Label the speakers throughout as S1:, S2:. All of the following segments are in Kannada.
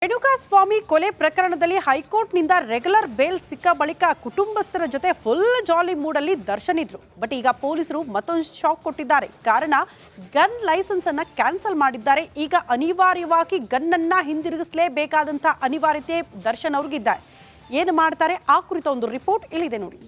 S1: ರೇಣುಕಾಸ್ವಾಮಿ ಕೊಲೆ ಪ್ರಕರಣದಲ್ಲಿ ಹೈಕೋರ್ಟ್ನಿಂದ ರೆಗ್ಯುಲರ್ ಬೇಲ್ ಸಿಕ್ಕ ಬಳಿಕ ಕುಟುಂಬಸ್ಥರ ಜೊತೆ ಫುಲ್ ಜಾಲಿ ಮೂಡಲ್ಲಿ ದರ್ಶನ್ ಇದ್ರು. ಬಟ್ ಈಗ ಪೊಲೀಸರು ಮತ್ತೊಂದು ಶಾಕ್ ಕೊಟ್ಟಿದ್ದಾರೆ. ಕಾರಣ ಗನ್ ಲೈಸೆನ್ಸ್ ಅನ್ನ ಕ್ಯಾನ್ಸಲ್ ಮಾಡಿದ್ದಾರೆ. ಈಗ ಅನಿವಾರ್ಯವಾಗಿ ಗನ್ ಅನ್ನ ಹಿಂದಿರುಗಿಸಲೇಬೇಕಾದಂತ ಅನಿವಾರ್ಯತೆ ದರ್ಶನ್ ಅವ್ರಿಗಿದ್ದಾರೆ. ಏನು ಮಾಡ್ತಾರೆ ಆ ಕುರಿತ ಒಂದು ರಿಪೋರ್ಟ್ ಇಲ್ಲಿದೆ ನೋಡಿ.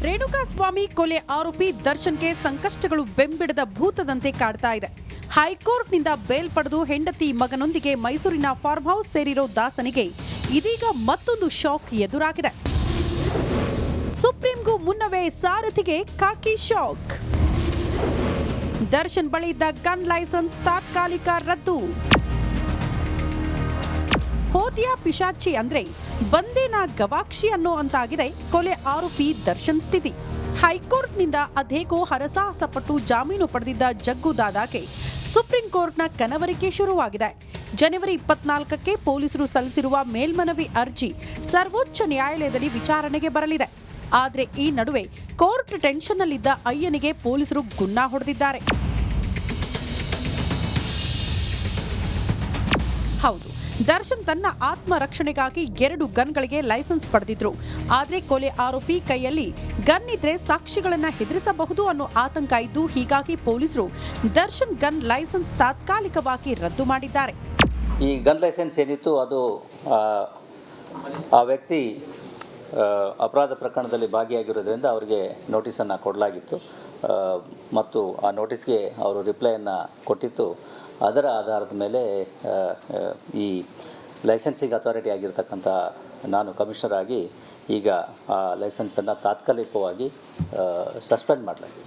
S1: ರೇಣುಕಾಸ್ವಾಮಿ ಕೊಲೆ ಆರೋಪಿ ದರ್ಶನ್ಗೆ ಸಂಕಷ್ಟಗಳು ಬೆಂಬಿಡದ ಭೂತದಂತೆ ಕಾಡ್ತಾ ಇದೆ. ಹೈಕೋರ್ಟ್ನಿಂದ ಬೇಲ್ ಪಡೆದು ಹೆಂಡತಿ ಮಗನೊಂದಿಗೆ ಮೈಸೂರಿನ ಫಾರ್ಮ್ ಹೌಸ್ ಸೇರಿರೋ ದಾಸನಿಗೆ ಇದೀಗ ಮತ್ತೊಂದು ಶಾಕ್ ಎದುರಾಗಿದೆ. ಸುಪ್ರೀಂಗೂ ಮುನ್ನವೇ ಸಾರಥಿಗೆ ಖಾಕಿ ಶಾಕ್. ದರ್ಶನ್ ಬಳಿ ಇದ್ದ ಗನ್ ಲೈಸೆನ್ಸ್ ತಾತ್ಕಾಲಿಕ ರದ್ದು. ಹೋದಿಯಾ ಪಿಶಾಚಿ ಅಂದ್ರೆ ಬಂದೇನ ಗವಾಕ್ಷಿ ಅನ್ನೋ ಅಂತಾಗಿದೆ ಕೊಲೆ ಆರೋಪಿ ದರ್ಶನ್ ಸ್ಥಿತಿ. ಹೈಕೋರ್ಟ್ನಿಂದ ಅದೇಗೋ ಹರಸಾಹಸ ಪಟ್ಟು ಜಾಮೀನು ಪಡೆದಿದ್ದ ಜಗ್ಗು ದಾದಾಗೆ ಸುಪ್ರೀಂ ಕೋರ್ಟ್ನ ಕನವರಿಕೆ ಶುರುವಾಗಿದೆ. ಜನವರಿ 24ಕ್ಕೆ ಪೊಲೀಸರು ಸಲ್ಲಿಸಿರುವ ಮೇಲ್ಮನವಿ ಅರ್ಜಿ ಸರ್ವೋಚ್ಚ ನ್ಯಾಯಾಲಯದಲ್ಲಿ ವಿಚಾರಣೆಗೆ ಬರಲಿದೆ. ಆದ್ರೆ ಈ ನಡುವೆ ಕೋರ್ಟ್ ಟೆನ್ಷನ್ನಲ್ಲಿದ್ದ ಅಯ್ಯನಿಗೆ ಪೊಲೀಸರು ಗುನ್ನ ಹೊಡೆದಿದ್ದಾರೆ. ಹೌದು, ದರ್ಶನ್ ತನ್ನ ಆತ್ಮರಕ್ಷಣೆಗಾಗಿ 2 ಗನ್ಗಳಿಗೆ ಲೈಸೆನ್ಸ್ ಪಡೆದಿದ್ರು. ಆದ್ರೆ ಕೊಲೆ ಆರೋಪಿ ಕೈಯಲ್ಲಿ ಗನ್ ಇದ್ರೆ ಸಾಕ್ಷಿಗಳನ್ನ ಹೆದರಿಸಬಹುದು ಅನ್ನೋ ಆತಂಕ ಇದ್ದು, ಹೀಗಾಗಿ ಪೊಲೀಸರು ದರ್ಶನ್ ಗನ್ ಲೈಸೆನ್ಸ್ ತಾತ್ಕಾಲಿಕವಾಗಿ ರದ್ದು ಮಾಡಿದ್ದಾರೆ.
S2: ಈ ಗನ್ ಲೈಸೆನ್ಸ್ ಏನಿತ್ತು ಅದು ಆ ವ್ಯಕ್ತಿ ಅಪರಾಧ ಪ್ರಕರಣದಲ್ಲಿ ಭಾಗಿಯಾಗಿರೋದ್ರಿಂದ ಅವರಿಗೆ ನೋಟಿಸನ್ನು ಕೊಡಲಾಗಿತ್ತು ಮತ್ತು ಆ ನೋಟಿಸ್ಗೆ ಅವರು ರಿಪ್ಲೈಯನ್ನು ಕೊಟ್ಟಿತ್ತು. ಅದರ ಆಧಾರದ ಮೇಲೆ ಈ ಲೈಸೆನ್ಸಿಂಗ್ ಅಥಾರಿಟಿ ಆಗಿರ್ತಕ್ಕಂಥ ನಾನು ಕಮಿಷನರ್ ಆಗಿ ಈಗ ಆ ಲೈಸೆನ್ಸನ್ನು ತಾತ್ಕಾಲಿಕವಾಗಿ ಸಸ್ಪೆಂಡ್ ಮಾಡಲಾಗಿದೆ.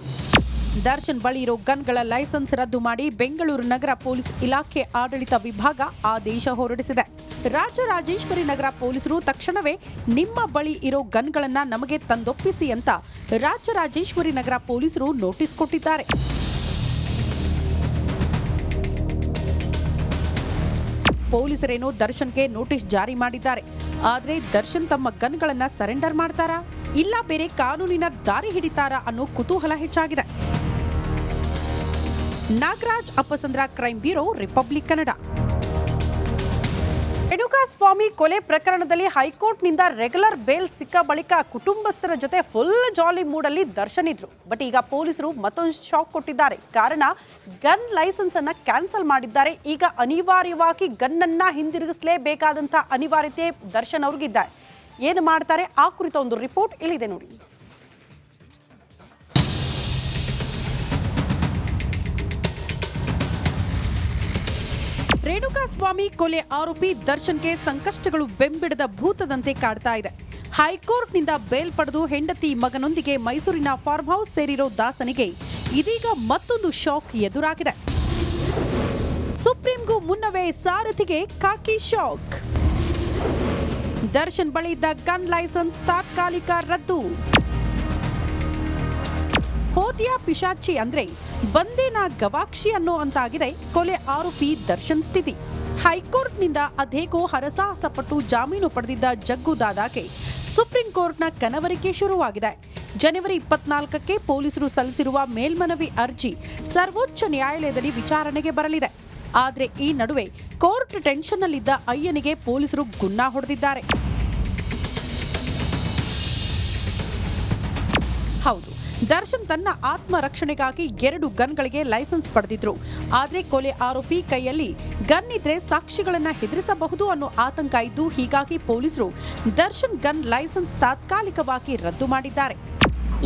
S1: ದರ್ಶನ್ ಬಳಿ ಇರೋ ಗನ್ಗಳ ಲೈಸೆನ್ಸ್ ರದ್ದು ಮಾಡಿ ಬೆಂಗಳೂರು ನಗರ ಪೊಲೀಸ್ ಇಲಾಖೆ ಆಡಳಿತ ವಿಭಾಗ ಆದೇಶ ಹೊರಡಿಸಿದೆ. ರಾಜರಾಜೇಶ್ವರಿ ನಗರ ಪೊಲೀಸರು ತಕ್ಷಣವೇ ನಿಮ್ಮ ಬಳಿ ಇರೋ ಗನ್ಗಳನ್ನ ನಮಗೆ ತಂದೊಪ್ಪಿಸಿ ಅಂತ ರಾಜರಾಜೇಶ್ವರಿ ನಗರ ಪೊಲೀಸರು ನೋಟಿಸ್ ಕೊಟ್ಟಿದ್ದಾರೆ. ಪೊಲೀಸರೇನೋ ದರ್ಶನ್ಗೆ ನೋಟಿಸ್ ಜಾರಿ ಮಾಡಿದ್ದಾರೆ. ಆದ್ರೆ ದರ್ಶನ್ ತಮ್ಮ ಗನ್ಗಳನ್ನ ಸರೆಂಡರ್ ಮಾಡ್ತಾರಾ ಇಲ್ಲ ಬೇರೆ ಕಾನೂನಿನ ದಾರಿ ಹಿಡಿತಾರಾ ಅನ್ನೋ ಕುತೂಹಲ ಹೆಚ್ಚಾಗಿದೆ. Nagaraj Appasandra, crime bureau, republic Kannada. Renukaswamy ಕೊಲೆ ಪ್ರಕರಣದಲ್ಲಿ ಹೈಕೋರ್ಟ್ನಿಂದ ರೆಗ್ಯುಲರ್ ಬೇಲ್ ಸಿಕ್ಕ ಬಳಿಕ ಕುಟುಂಬಸ್ಥರ ಜೊತೆ ಫುಲ್ ಜಾಲಿ ಮೂಡಲ್ಲಿ ದರ್ಶನ್ ಇದ್ರು. ಬಟ್ ಈಗ ಪೊಲೀಸರು ಮತ್ತೊಂದು ಶಾಕ್ ಕೊಟ್ಟಿದ್ದಾರೆ. ಕಾರಣ ಗನ್ ಲೈಸೆನ್ಸ್ ಅನ್ನ ಕ್ಯಾನ್ಸಲ್ ಮಾಡಿದ್ದಾರೆ. ಈಗ ಅನಿವಾರ್ಯವಾಗಿ ಗನ್ ಅನ್ನ ಹಿಂದಿರುಗಿಸಲೇಬೇಕಾದಂತ ಅನಿವಾರ್ಯತೆ ದರ್ಶನ್ ಅವ್ರಿಗಿದ್ದಾರೆ. ಏನು ಮಾಡ್ತಾರೆ ಆ ಕುರಿತ ಒಂದು ರಿಪೋರ್ಟ್ ಇಲ್ಲಿದೆ ನೋಡಿ. ರೇಣುಕಾಸ್ವಾಮಿ ಕೊಲೆ ಆರೋಪಿ ದರ್ಶನ್ಗೆ ಸಂಕಷ್ಟಗಳು ಬೆಂಬಿಡದ ಭೂತದಂತೆ ಕಾಡ್ತಾ ಇದೆ. ಹೈಕೋರ್ಟ್ನಿಂದ ಬೇಲ್ ಪಡೆದು ಹೆಂಡತಿ ಮಗನೊಂದಿಗೆ ಮೈಸೂರಿನ ಫಾರ್ಮ್ ಹೌಸ್ ಸೇರಿರೋ ದಾಸನಿಗೆ ಇದೀಗ ಮತ್ತೊಂದು ಶಾಕ್ ಎದುರಾಗಿದೆ. ಸುಪ್ರೀಂಗೂ ಮುನ್ನವೇ ಸಾರಥಿಗೆ ಖಾಕಿ ಶಾಕ್. ದರ್ಶನ್ ಬಳಿ ಇದ್ದ ಗನ್ ಲೈಸೆನ್ಸ್ ತಾತ್ಕಾಲಿಕ ರದ್ದು. ಹೋದಿಯಾ ಪಿಶಾಚಿ ಅಂದ್ರೆ ಬಂದೇನ ಗವಾಕ್ಷಿ ಅನ್ನೋ ಅಂತಾಗಿದೆ ಕೊಲೆ ಆರೋಪಿ ದರ್ಶನ್ ಸ್ಥಿತಿ. ಹೈಕೋರ್ಟ್ನಿಂದ ಅದೇಗೋ ಹರಸಾಹಸ ಪಟ್ಟು ಜಾಮೀನು ಪಡೆದಿದ್ದ ಜಗ್ಗು ದಾದಾಗೆ ಸುಪ್ರೀಂ ಕೋರ್ಟ್ನ ಕನವರಿಕೆ ಶುರುವಾಗಿದೆ. ಜನವರಿ 24ಕ್ಕೆ ಪೊಲೀಸರು ಸಲ್ಲಿಸಿರುವ ಮೇಲ್ಮನವಿ ಅರ್ಜಿ ಸರ್ವೋಚ್ಚ ನ್ಯಾಯಾಲಯದಲ್ಲಿ ವಿಚಾರಣೆಗೆ ಬರಲಿದೆ. ಆದ್ರೆ ಈ ನಡುವೆ ಕೋರ್ಟ್ ಟೆನ್ಷನ್ನಲ್ಲಿದ್ದ ಅಯ್ಯನಿಗೆ ಪೊಲೀಸರು ಗುನ್ನ ಹೊಡೆದಿದ್ದಾರೆ. ಹೌದು, ದರ್ಶನ್ ತನ್ನ ಆತ್ಮರಕ್ಷಣೆಗಾಗಿ 2 ಗನ್ಗಳಿಗೆ ಲೈಸೆನ್ಸ್ ಪಡೆದಿದ್ರು. ಆದ್ರೆ ಕೊಲೆ ಆರೋಪಿ ಕೈಯಲ್ಲಿ ಗನ್ ಇದ್ರೆ ಸಾಕ್ಷಿಗಳನ್ನ ಹೆದರಿಸಬಹುದು ಅನ್ನೋ ಆತಂಕ ಇದ್ದು, ಹೀಗಾಗಿ ಪೊಲೀಸರು ದರ್ಶನ್ ಗನ್ ಲೈಸೆನ್ಸ್ ತಾತ್ಕಾಲಿಕವಾಗಿ ರದ್ದು ಮಾಡಿದ್ದಾರೆ.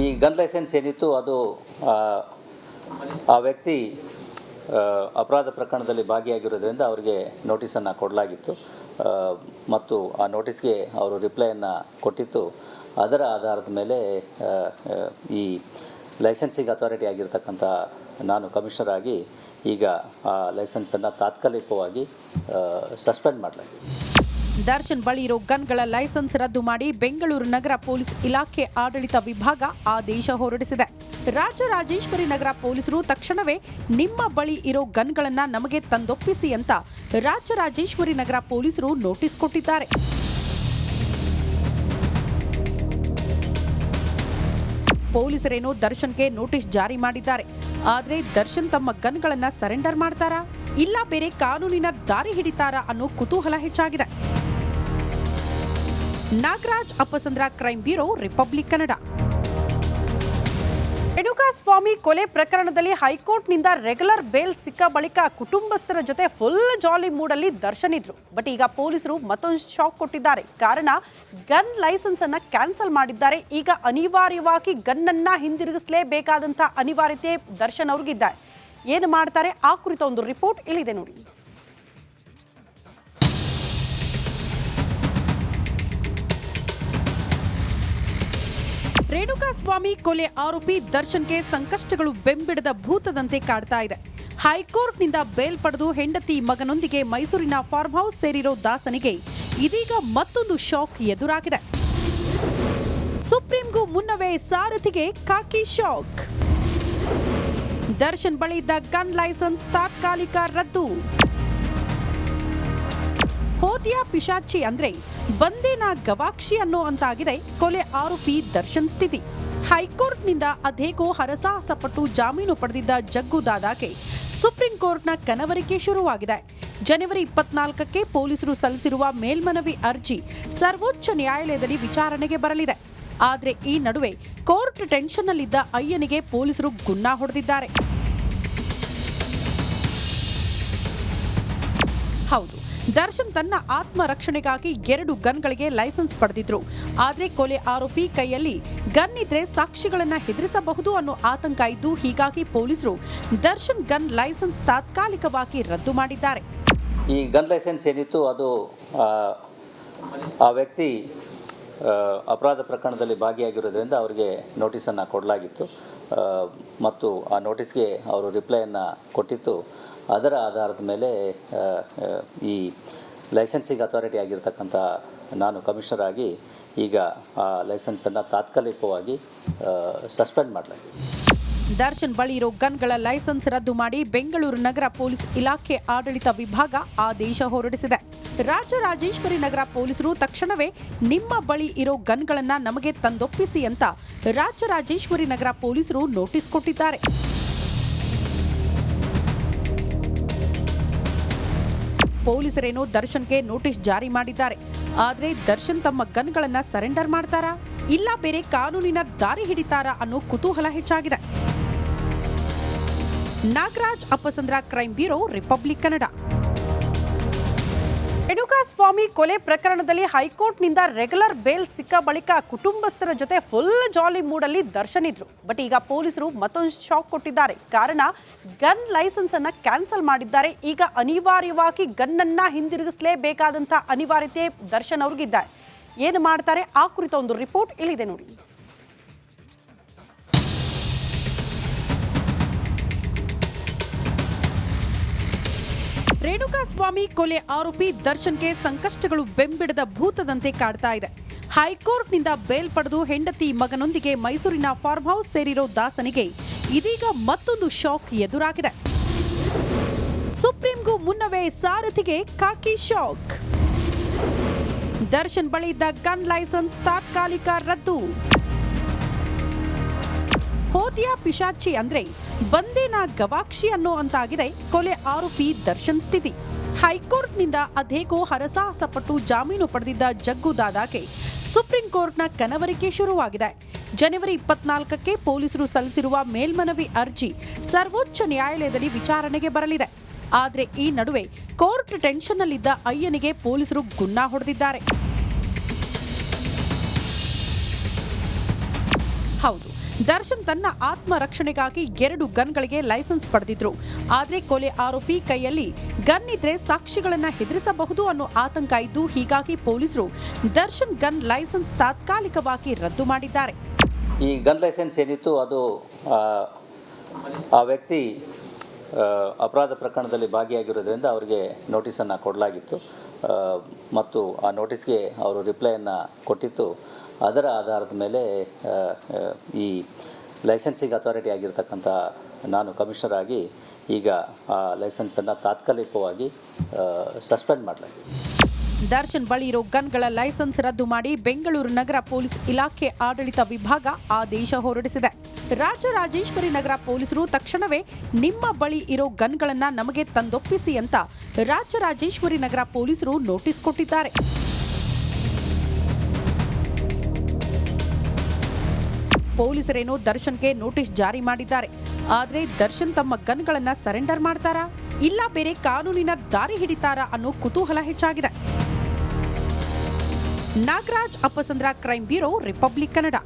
S2: ಈ ಗನ್ ಲೈಸೆನ್ಸ್ ಏನಿತ್ತು ಅದು ಆ ವ್ಯಕ್ತಿ ಅಪರಾಧ ಪ್ರಕರಣದಲ್ಲಿ ಭಾಗಿಯಾಗಿರೋದ್ರಿಂದ ಅವರಿಗೆ ನೋಟಿಸನ್ನು ಕೊಡಲಾಗಿತ್ತು ಮತ್ತು ಆ ನೋಟಿಸ್ಗೆ ಅವರು ರಿಪ್ಲೈಯನ್ನು ಕೊಟ್ಟಿತ್ತು. ಅದರ ಆಧಾರದ ಮೇಲೆ ಈ ಲೈಸೆನ್ಸಿಂಗ್ ಅಥಾರಿಟಿ ಆಗಿರ್ತಕ್ಕಂಥ ನಾನು ಕಮಿಷನರ್ ಆಗಿ ಈಗ ಆ ಲೈಸೆನ್ಸನ್ನು ತಾತ್ಕಾಲಿಕವಾಗಿ ಸಸ್ಪೆಂಡ್ ಮಾಡಲಾಗಿದೆ.
S1: ದರ್ಶನ್ ಬಳಿ ಇರೋ ಗನ್ಗಳ ಲೈಸೆನ್ಸ್ ರದ್ದು ಮಾಡಿ ಬೆಂಗಳೂರು ನಗರ ಪೊಲೀಸ್ ಇಲಾಖೆ ಆಡಳಿತ ವಿಭಾಗ ಆದೇಶ ಹೊರಡಿಸಿದೆ. ರಾಜರಾಜೇಶ್ವರಿ ನಗರ ಪೊಲೀಸರು ತಕ್ಷಣವೇ ನಿಮ್ಮ ಬಳಿ ಇರೋ ಗನ್ಗಳನ್ನ ನಮಗೆ ತಂದೊಪ್ಪಿಸಿ ಅಂತ ರಾಜರಾಜೇಶ್ವರಿ ನಗರ ಪೊಲೀಸರು ನೋಟಿಸ್ ಕೊಟ್ಟಿದ್ದಾರೆ. ಪೊಲೀಸರೇನೋ ದರ್ಶನ್ಗೆ ನೋಟಿಸ್ ಜಾರಿ ಮಾಡಿದ್ದಾರೆ. ಆದ್ರೆ ದರ್ಶನ್ ತಮ್ಮ ಗನ್ಗಳನ್ನ ಸರೆಂಡರ್ ಮಾಡ್ತಾರಾ ಇಲ್ಲ ಬೇರೆ ಕಾನೂನಿನ ದಾರಿ ಹಿಡಿತಾರಾ ಅನ್ನೋ ಕುತೂಹಲ ಹೆಚ್ಚಾಗಿದೆ. Nagaraj Appasandra, crime bureau, republic Kannada. Renukaswamy ಕೊಲೆ ಪ್ರಕರಣದಲ್ಲಿ ಹೈಕೋರ್ಟ್ನಿಂದ ರೆಗ್ಯುಲರ್ ಬೇಲ್ ಸಿಕ್ಕ ಬಳಿಕ ಕುಟುಂಬಸ್ಥರ ಜೊತೆ ಫುಲ್ ಜಾಲಿ ಮೂಡಲ್ಲಿ ದರ್ಶನ್ ಇದ್ರು. ಬಟ್ ಈಗ ಪೊಲೀಸರು ಮತ್ತೊಂದು ಶಾಕ್ ಕೊಟ್ಟಿದ್ದಾರೆ. ಕಾರಣ ಗನ್ ಲೈಸೆನ್ಸ್ ಅನ್ನ ಕ್ಯಾನ್ಸಲ್ ಮಾಡಿದ್ದಾರೆ. ಈಗ ಅನಿವಾರ್ಯವಾಗಿ ಗನ್ ಅನ್ನ ಹಿಂದಿರುಗಿಸಲೇಬೇಕಾದಂತ ಅನಿವಾರ್ಯತೆ ದರ್ಶನ್ ಅವ್ರಿಗಿದ್ದಾರೆ. ಏನು ಮಾಡ್ತಾರೆ ಆ ಕುರಿತ ಒಂದು ರಿಪೋರ್ಟ್ ಇಲ್ಲಿದೆ ನೋಡಿ. ರೇಣುಕಾಸ್ವಾಮಿ ಕೊಲೆ ಆರೋಪಿ ದರ್ಶನ್ಗೆ ಸಂಕಷ್ಟಗಳು ಬೆಂಬಿಡದ ಭೂತದಂತೆ ಕಾಡ್ತಾ ಇದೆ. ಹೈಕೋರ್ಟ್ನಿಂದ ಬೇಲ್ ಪಡೆದು ಹೆಂಡತಿ ಮಗನೊಂದಿಗೆ ಮೈಸೂರಿನ ಫಾರ್ಮ್ ಹೌಸ್ ಸೇರಿರೋ ದಾಸನಿಗೆ ಇದೀಗ ಮತ್ತೊಂದು ಶಾಕ್ ಎದುರಾಗಿದೆ. ಸುಪ್ರೀಂಗೂ ಮುನ್ನವೇ ಸಾರಥಿಗೆ ಖಾಕಿ ಶಾಕ್. ದರ್ಶನ್ ಬಳಿ ಇದ್ದ ಗನ್ ಲೈಸೆನ್ಸ್ ತಾತ್ಕಾಲಿಕ ರದ್ದು. ಹೋದಿಯಾ ಪಿಶಾಚಿ ಅಂದ್ರೆ ಬಂದೇನ ಗವಾಕ್ಷಿ ಅನ್ನೋ ಅಂತಾಗಿದೆ ಕೊಲೆ ಆರೋಪಿ ದರ್ಶನ್ ಸ್ಥಿತಿ. ಹೈಕೋರ್ಟ್ನಿಂದ ಅದೇಗೋ ಹರಸಾಹಸ ಪಟ್ಟು ಜಾಮೀನು ಪಡೆದಿದ್ದ ಜಗ್ಗು ದಾದಾಗೆ ಸುಪ್ರೀಂ ಕೋರ್ಟ್ನ ಕನವರಿಕೆ ಶುರುವಾಗಿದೆ. ಜನವರಿ 24ಕ್ಕೆ ಪೊಲೀಸರು ಸಲ್ಲಿಸಿರುವ ಮೇಲ್ಮನವಿ ಅರ್ಜಿ ಸರ್ವೋಚ್ಚ ನ್ಯಾಯಾಲಯದಲ್ಲಿ ವಿಚಾರಣೆಗೆ ಬರಲಿದೆ. ಆದ್ರೆ ಈ ನಡುವೆ ಕೋರ್ಟ್ ಟೆನ್ಷನ್ನಲ್ಲಿದ್ದ ಅಯ್ಯನಿಗೆ ಪೊಲೀಸರು ಗುನ್ನ ಹೊಡೆದಿದ್ದಾರೆ. ಹೌದು, ದರ್ಶನ್ ತನ್ನ ಆತ್ಮರಕ್ಷಣೆಗಾಗಿ 2 ಗನ್ಗಳಿಗೆ ಲೈಸೆನ್ಸ್ ಪಡೆದಿದ್ರು. ಆದ್ರೆ ಕೊಲೆ ಆರೋಪಿ ಕೈಯಲ್ಲಿ ಗನ್ ಇದ್ರೆ ಸಾಕ್ಷಿಗಳನ್ನ ಹೆದರಿಸಬಹುದು ಅನ್ನೋ ಆತಂಕ ಇದ್ದು, ಹೀಗಾಗಿ ಪೊಲೀಸರು ದರ್ಶನ್ ಗನ್ ಲೈಸೆನ್ಸ್ ತಾತ್ಕಾಲಿಕವಾಗಿ ರದ್ದು ಮಾಡಿದ್ದಾರೆ.
S2: ಈ ಗನ್ ಲೈಸೆನ್ಸ್ ಏನಿತ್ತು ಅದು ಆ ವ್ಯಕ್ತಿ ಅಪರಾಧ ಪ್ರಕರಣದಲ್ಲಿ ಭಾಗಿಯಾಗಿರೋದ್ರಿಂದ ಅವರಿಗೆ ನೋಟಿಸನ್ನು ಕೊಡಲಾಗಿತ್ತು ಮತ್ತು ಆ ನೋಟಿಸ್ಗೆ ಅವರು ರಿಪ್ಲೈಯನ್ನು ಕೊಟ್ಟಿತ್ತು. ಅದರ ಆಧಾರದ ಮೇಲೆ ಈ ಲೈಸೆನ್ಸಿಂಗ್ ಅಥಾರಿಟಿ ಆಗಿರ್ತಕ್ಕಂಥ ನಾನು ಕಮಿಷನರ್ ಆಗಿ ಈಗ ಆ ಲೈಸೆನ್ಸನ್ನು ತಾತ್ಕಾಲಿಕವಾಗಿ ಸಸ್ಪೆಂಡ್ ಮಾಡಲಾಗಿದೆ.
S1: ದರ್ಶನ್ ಬಳಿ ಇರೋ ಗನ್ಗಳ ಲೈಸೆನ್ಸ್ ರದ್ದು ಮಾಡಿ ಬೆಂಗಳೂರು ನಗರ ಪೊಲೀಸ್ ಇಲಾಖೆ ಆಡಳಿತ ವಿಭಾಗ ಆದೇಶ ಹೊರಡಿಸಿದೆ. ರಾಜರಾಜೇಶ್ವರಿ ನಗರ ಪೊಲೀಸರು ತಕ್ಷಣವೇ ನಿಮ್ಮ ಬಳಿ ಇರೋ ಗನ್ಗಳನ್ನ ನಮಗೆ ತಂದೊಪ್ಪಿಸಿ ಅಂತ ರಾಜರಾಜೇಶ್ವರಿ ನಗರ ಪೊಲೀಸರು ನೋಟಿಸ್ ಕೊಟ್ಟಿದ್ದಾರೆ. ಪೊಲೀಸರೇನೋ ದರ್ಶನ್ಗೆ ನೋಟಿಸ್ ಜಾರಿ ಮಾಡಿದ್ದಾರೆ. ಆದ್ರೆ ದರ್ಶನ್ ತಮ್ಮ ಗನ್ಗಳನ್ನ ಸರೆಂಡರ್ ಮಾಡ್ತಾರಾ ಇಲ್ಲ ಬೇರೆ ಕಾನೂನಿನ ದಾರಿ ಹಿಡಿತಾರಾ ಅನ್ನೋ ಕುತೂಹಲ ಹೆಚ್ಚಾಗಿದೆ. Nagaraj Appasandra, crime bureau, republic Kannada. Renukaswamy ಕೊಲೆ ಪ್ರಕರಣದಲ್ಲಿ ಹೈಕೋರ್ಟ್ನಿಂದ ರೆಗ್ಯುಲರ್ ಬೇಲ್ ಸಿಕ್ಕ ಬಳಿಕ ಕುಟುಂಬಸ್ಥರ ಜೊತೆ ಫುಲ್ ಜಾಲಿ ಮೂಡಲ್ಲಿ ದರ್ಶನ್ ಇದ್ರು. ಬಟ್ ಈಗ ಪೊಲೀಸರು ಮತ್ತೊಂದು ಶಾಕ್ ಕೊಟ್ಟಿದ್ದಾರೆ. ಕಾರಣ ಗನ್ ಲೈಸೆನ್ಸ್ ಅನ್ನ ಕ್ಯಾನ್ಸಲ್ ಮಾಡಿದ್ದಾರೆ. ಈಗ ಅನಿವಾರ್ಯವಾಗಿ ಗನ್ ಅನ್ನ ಹಿಂದಿರುಗಿಸಲೇಬೇಕಾದಂತ ಅನಿವಾರ್ಯತೆ ದರ್ಶನ್ ಅವ್ರಿಗಿದ್ದಾರೆ. ಏನು ಮಾಡ್ತಾರೆ ಆ ಕುರಿತ ಒಂದು ರಿಪೋರ್ಟ್ ಇಲ್ಲಿದೆ ನೋಡಿ. ರೇಣುಕಾಸ್ವಾಮಿ ಕೊಲೆ ಆರೋಪಿ ದರ್ಶನ್ಗೆ ಸಂಕಷ್ಟಗಳು ಬೆಂಬಿಡದ ಭೂತದಂತೆ ಕಾಡ್ತಾ ಇದೆ. ಹೈಕೋರ್ಟ್ನಿಂದ ಬೇಲ್ ಪಡೆದು ಹೆಂಡತಿ ಮಗನೊಂದಿಗೆ ಮೈಸೂರಿನ ಫಾರ್ಮ್ ಹೌಸ್ ಸೇರಿರೋ ದಾಸನಿಗೆ ಇದೀಗ ಮತ್ತೊಂದು ಶಾಕ್ ಎದುರಾಗಿದೆ. ಸುಪ್ರೀಂಗೂ ಮುನ್ನವೇ ಸಾರಥಿಗೆ ಖಾಕಿ ಶಾಕ್. ದರ್ಶನ್ ಬಳಿ ಇದ್ದ ಗನ್ ಲೈಸೆನ್ಸ್ ತಾತ್ಕಾಲಿಕ ರದ್ದು. ಹೋದಿಯಾ ಪಿಶಾಚಿ ಅಂದ್ರೆ ಬಂದೇನ ಗವಾಕ್ಷಿ ಅನ್ನೋ ಅಂತಾಗಿದೆ ಕೊಲೆ ಆರೋಪಿ ದರ್ಶನ್ ಸ್ಥಿತಿ. ಹೈಕೋರ್ಟ್ನಿಂದ ಅದೇಗೋ ಹರಸಾಹಸ ಪಟ್ಟು ಜಾಮೀನು ಪಡೆದಿದ್ದ ಜಗ್ಗು ದಾದಾಗೆ ಸುಪ್ರೀಂ ಕೋರ್ಟ್ನ ಕನವರಿಕೆ ಶುರುವಾಗಿದೆ. ಜನವರಿ 24ಕ್ಕೆ ಪೊಲೀಸರು ಸಲ್ಲಿಸಿರುವ ಮೇಲ್ಮನವಿ ಅರ್ಜಿ ಸರ್ವೋಚ್ಚ ನ್ಯಾಯಾಲಯದಲ್ಲಿ ವಿಚಾರಣೆಗೆ ಬರಲಿದೆ. ಆದ್ರೆ ಈ ನಡುವೆ ಕೋರ್ಟ್ ಟೆನ್ಷನ್ನಲ್ಲಿದ್ದ ಅಯ್ಯನಿಗೆ ಪೊಲೀಸರು ಗುನ್ನ ಹೊಡೆದಿದ್ದಾರೆ. ಹೌದು, ದರ್ಶನ್ ತನ್ನ ಆತ್ಮರಕ್ಷಣೆಗಾಗಿ 2 ಗನ್ಗಳಿಗೆ ಲೈಸೆನ್ಸ್ ಪಡೆದಿದ್ರು. ಆದ್ರೆ ಕೊಲೆ ಆರೋಪಿ ಕೈಯಲ್ಲಿ ಗನ್ ಇದ್ರೆ ಸಾಕ್ಷಿಗಳನ್ನ ಹೆದರಿಸಬಹುದು ಅನ್ನೋ ಆತಂಕ ಇದ್ದು, ಹೀಗಾಗಿ ಪೊಲೀಸರು ದರ್ಶನ್ ಗನ್ ಲೈಸೆನ್ಸ್ ತಾತ್ಕಾಲಿಕವಾಗಿ ರದ್ದು ಮಾಡಿದ್ದಾರೆ.
S2: ಈ ಗನ್ ಲೈಸೆನ್ಸ್ ಏನಿತ್ತು ಅದು ಆ ವ್ಯಕ್ತಿ ಅಪರಾಧ ಪ್ರಕರಣದಲ್ಲಿ ಭಾಗಿಯಾಗಿರೋದ್ರಿಂದ ಅವರಿಗೆ ನೋಟಿಸನ್ನು ಕೊಡಲಾಗಿತ್ತು ಮತ್ತು ಆ ನೋಟಿಸ್ಗೆ ಅವರು ರಿಪ್ಲೈಯನ್ನು ಕೊಟ್ಟಿತ್ತು. ಅದರ ಆಧಾರದ ಮೇಲೆ ಈ ಲೈಸೆನ್ಸಿಂಗ್ ಅಥಾರಿಟಿ ಆಗಿರ್ತಕ್ಕಂಥ ನಾನು ಕಮಿಷನರ್ ಆಗಿ ಈಗ ಆ ಲೈಸೆನ್ಸನ್ನು ತಾತ್ಕಾಲಿಕವಾಗಿ ಸಸ್ಪೆಂಡ್ ಮಾಡಲಾಗಿದೆ.
S1: ದರ್ಶನ್ ಬಳಿ ಇರೋ ಗನ್ಗಳ ಲೈಸೆನ್ಸ್ ರದ್ದು ಮಾಡಿ ಬೆಂಗಳೂರು ನಗರ ಪೊಲೀಸ್ ಇಲಾಖೆ ಆಡಳಿತ ವಿಭಾಗ ಆದೇಶ ಹೊರಡಿಸಿದೆ. ರಾಜರಾಜೇಶ್ವರಿ ನಗರ ಪೊಲೀಸರು ತಕ್ಷಣವೇ ನಿಮ್ಮ ಬಳಿ ಇರೋ ಗನ್ಗಳನ್ನ ನಮಗೆ ತಂದೊಪ್ಪಿಸಿ ಅಂತ ರಾಜರಾಜೇಶ್ವರಿ ನಗರ ಪೊಲೀಸರು ನೋಟಿಸ್ ಕೊಟ್ಟಿದ್ದಾರೆ. ಪೊಲೀಸರೇನೋ ದರ್ಶನ್ಗೆ ನೋಟಿಸ್ ಜಾರಿ ಮಾಡಿದ್ದಾರೆ. ಆದರೆ ದರ್ಶನ್ ತಮ್ಮ ಗನ್ಗಳನ್ನ ಸರೆಂಡರ್ ಮಾಡ್ತಾರಾ ಇಲ್ಲ ಬೇರೆ ಕಾನೂನಿನ ದಾರಿ ಹಿಡಿತಾರಾ ಅನ್ನೋ ಕುತೂಹಲ ಹೆಚ್ಚಾಗಿದೆ. Nagaraj Appasandra, crime bureau, republic Kannada.